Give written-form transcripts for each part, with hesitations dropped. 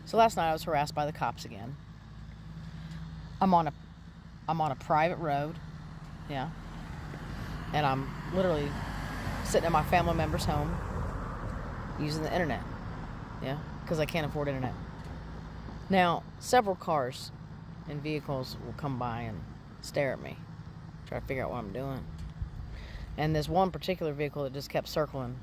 So last night I was harassed by the cops again. I'm on a private road, yeah, and I'm literally sitting at my family member's home using the internet, yeah, because I can't afford internet. Now, several cars and vehicles will come by and stare at me, try to figure out what I'm doing. And this one particular vehicle that just kept circling,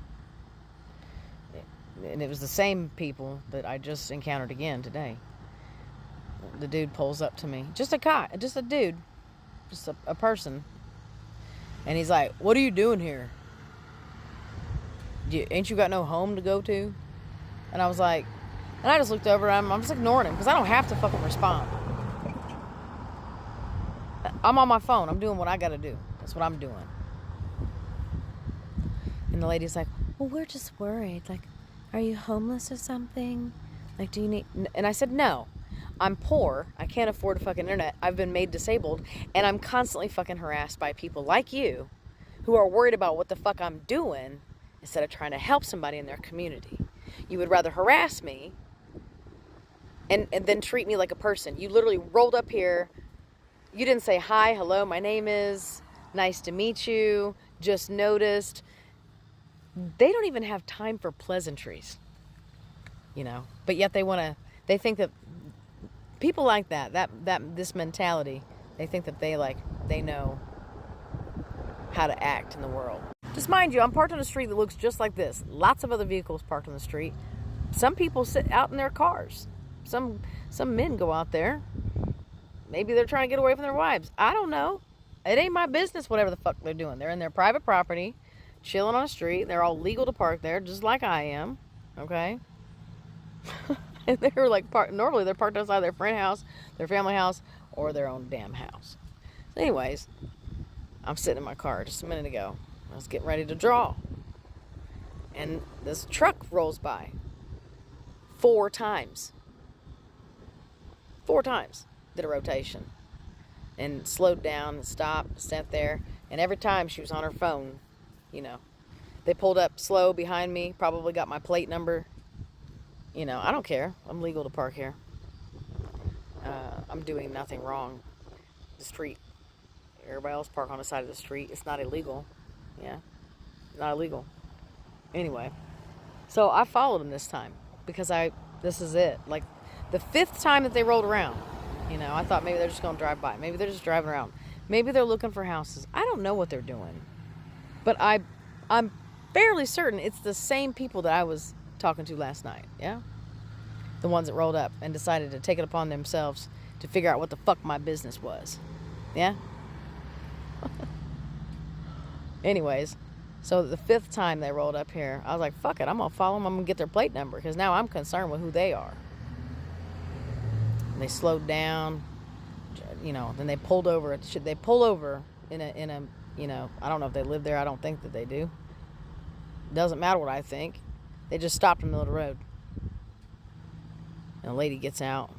and it was the same people that I just encountered again today. The dude pulls up to me, just a dude, just a person, and he's like, "What are you doing here? Ain't you got no home to go to?" And I was like, and I just looked over at him. I'm just ignoring him because I don't have to fucking respond. I'm on my phone. I'm doing what I gotta do. That's what I'm doing. And the lady's like, "Well, we're just worried. Like, are you homeless or something? Like, do you need..." And I said, "No. I'm poor. I can't afford a fucking internet. I've been made disabled. And I'm constantly fucking harassed by people like you who are worried about what the fuck I'm doing instead of trying to help somebody in their community. You would rather harass me and then treat me like a person. You literally rolled up here. You didn't say, 'Hi, hello, my name is, nice to meet you, just noticed.'" They don't even have time for pleasantries, you know, but yet they think that people like this mentality, they think that they know how to act in the world. Just mind you, I'm parked on a street that looks just like this. Lots of other vehicles parked on the street. Some people sit out in their cars. Some men go out there. Maybe they're trying to get away from their wives. I don't know. It ain't my business, whatever the fuck they're doing. They're in their private property, chilling on the street. They're all legal to park there, just like I am. Okay? And they're like, normally they're parked outside their friend house, their family house, or their own damn house. So anyways, I'm sitting in my car just a minute ago. I was getting ready to draw. And this truck rolls by 4 times. 4 times. Did a rotation. And slowed down and stopped, sat there. And every time she was on her phone, you know. They pulled up slow behind me, probably got my plate number. You know, I don't care. I'm legal to park here. I'm doing nothing wrong. The street. Everybody else park on the side of the street. It's not illegal. Yeah. Not illegal. Anyway. So I followed them this time. Because this is it. Like, the 5th time that they rolled around. You know, I thought maybe they're just going to drive by. Maybe they're just driving around. Maybe they're looking for houses. I don't know what they're doing. But I'm fairly certain it's the same people that I was talking to last night. Yeah? The ones that rolled up and decided to take it upon themselves to figure out what the fuck my business was. Yeah? Anyways, so the 5th time they rolled up here, I was like, fuck it, I'm going to follow them. I'm going to get their plate number because now I'm concerned with who they are. And they slowed down, you know, then they pulled over. They pull over in a, you know, I don't know if they live there. I don't think that they do. Doesn't matter what I think. They just stopped in the middle of the road. And a lady gets out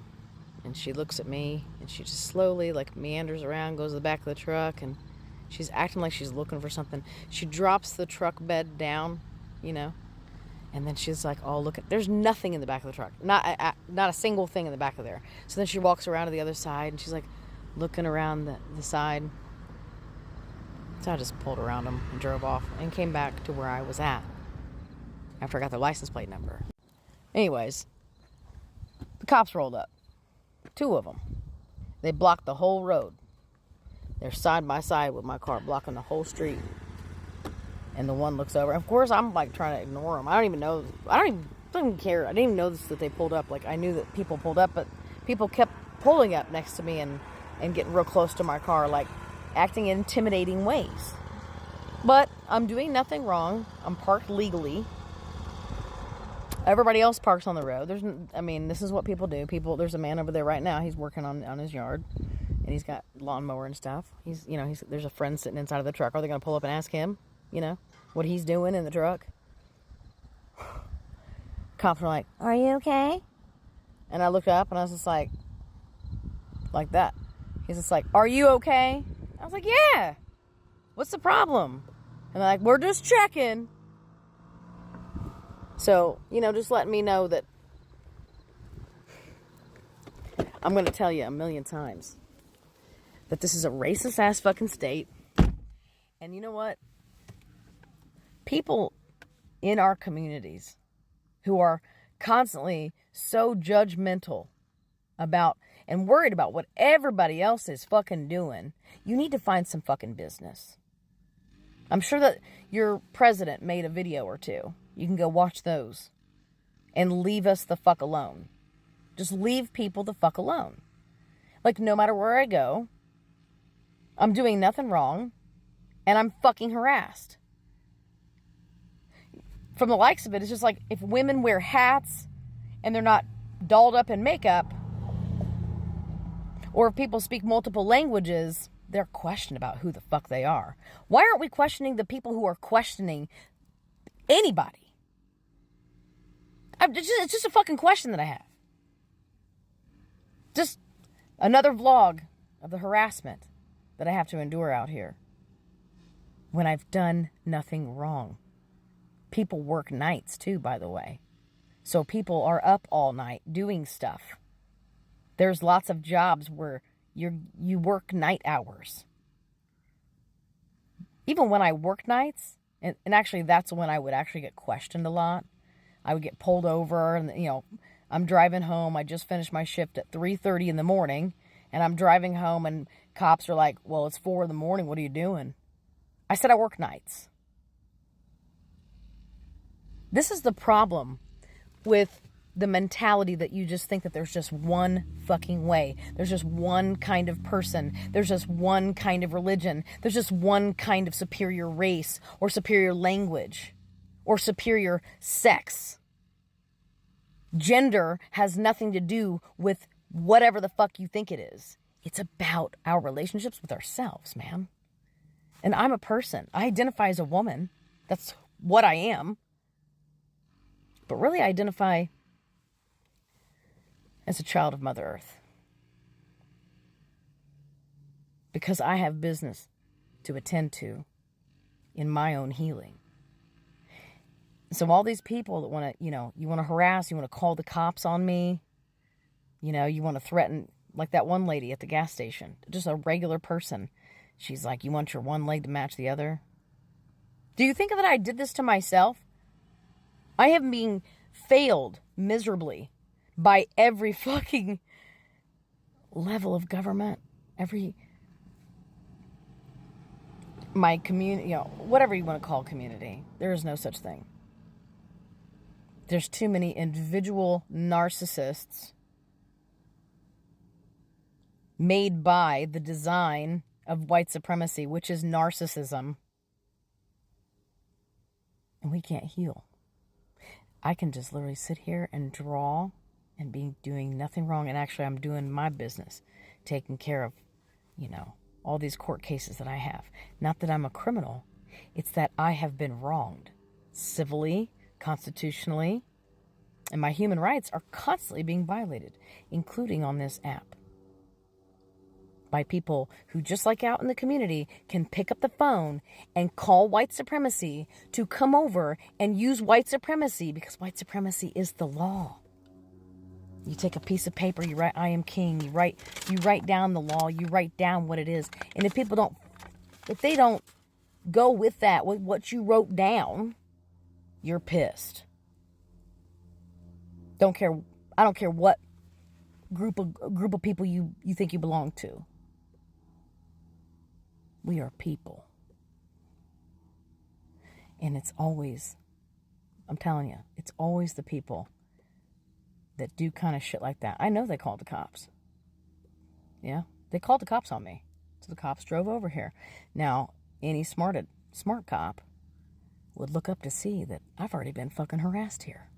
and she looks at me and she just slowly like meanders around, goes to the back of the truck, and she's acting like she's looking for something. She drops the truck bed down, you know, and then she's like, "Oh, look, there's nothing in the back of the truck. Not a single thing in the back of there." So then she walks around to the other side and she's like looking around the side. So I just pulled around them and drove off and came back to where I was at after I got their license plate number. Anyways, the cops rolled up. 2 of them. They blocked the whole road. They're side by side with my car, blocking the whole street. And the one looks over. Of course, I'm like trying to ignore them. I don't even care. I didn't even notice that they pulled up. Like, I knew that people pulled up, but people kept pulling up next to me and getting real close to my car, like acting in intimidating ways. But I'm doing nothing wrong. I'm parked legally. Everybody else parks on the road. This is what people do. There's a man over there right now. He's working on his yard, and he's got lawnmower and stuff. There's a friend sitting inside of the truck. Are they going to pull up and ask him, you know, what he's doing in the truck? Cops are like, "Are you okay?" And I looked up and I was just like that. He's just like, "Are you okay?" I was like, "Yeah. What's the problem?" And they're like, "We're just checking." So, you know, just letting me know that I'm going to tell you a million times that this is a racist ass fucking state. And you know what? People in our communities who are constantly so judgmental about and worried about what everybody else is fucking doing, you need to find some fucking business. I'm sure that your president made a video or two. You can go watch those and leave us the fuck alone. Just leave people the fuck alone. Like, no matter where I go, I'm doing nothing wrong and I'm fucking harassed. From the likes of it, it's just like if women wear hats and they're not dolled up in makeup, or if people speak multiple languages, they're questioned about who the fuck they are. Why aren't we questioning the people who are questioning anybody? It's just a fucking question that I have. Just another vlog of the harassment that I have to endure out here when I've done nothing wrong. People work nights too, by the way. So people are up all night doing stuff. There's lots of jobs where you work night hours. Even when I work nights, and actually that's when I would actually get questioned a lot. I would get pulled over and, I'm driving home. I just finished my shift at 3:30 in the morning and I'm driving home and cops are like, well, it's 4 in the morning. What are you doing? I said, I work nights. This is the problem with the mentality that you just think that there's just one fucking way. There's just one kind of person. There's just one kind of religion. There's just one kind of superior race or superior language or superior sex. Gender has nothing to do with whatever the fuck you think it is. It's about our relationships with ourselves, man. And I'm a person. I identify as a woman. That's what I am. But really I identify as a child of Mother Earth. Because I have business to attend to in my own healing. So all these people that want to, you want to harass, you want to call the cops on me, you want to threaten, like that one lady at the gas station, just a regular person. She's like, you want your one leg to match the other? Do you think that I did this to myself? I have been failed miserably by every fucking level of government, my community, whatever you want to call community. There is no such thing. There's too many individual narcissists made by the design of white supremacy, which is narcissism. And we can't heal. I can just literally sit here and draw and be doing nothing wrong. And actually, I'm doing my business, taking care of, all these court cases that I have. Not that I'm a criminal. It's that I have been wronged civilly, constitutionally, and my human rights are constantly being violated, including on this app. By people who, just like out in the community, can pick up the phone and call white supremacy to come over and use white supremacy because white supremacy is the law. You take a piece of paper, you write, I am king, you write down the law, you write down what it is. And if they don't go with that, with what you wrote down, you're pissed. I don't care what group of people you think you belong to. We are people. And it's always, I'm telling you, it's always the people that do kind of shit like that. I know they called the cops. Yeah, they called the cops on me. So the cops drove over here. Now, any smart cop would look up to see that I've already been fucking harassed here.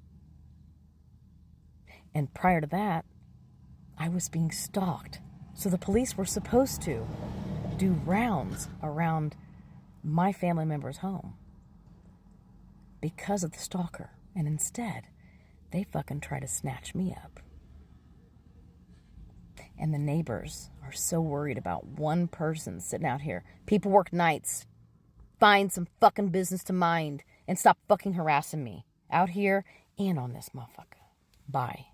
And prior to that, I was being stalked. So the police were supposed to do rounds around my family member's home because of the stalker. And instead, they fucking try to snatch me up. And the neighbors are so worried about one person sitting out here. People work nights. Find some fucking business to mind and stop fucking harassing me out here and on this motherfucker. Bye.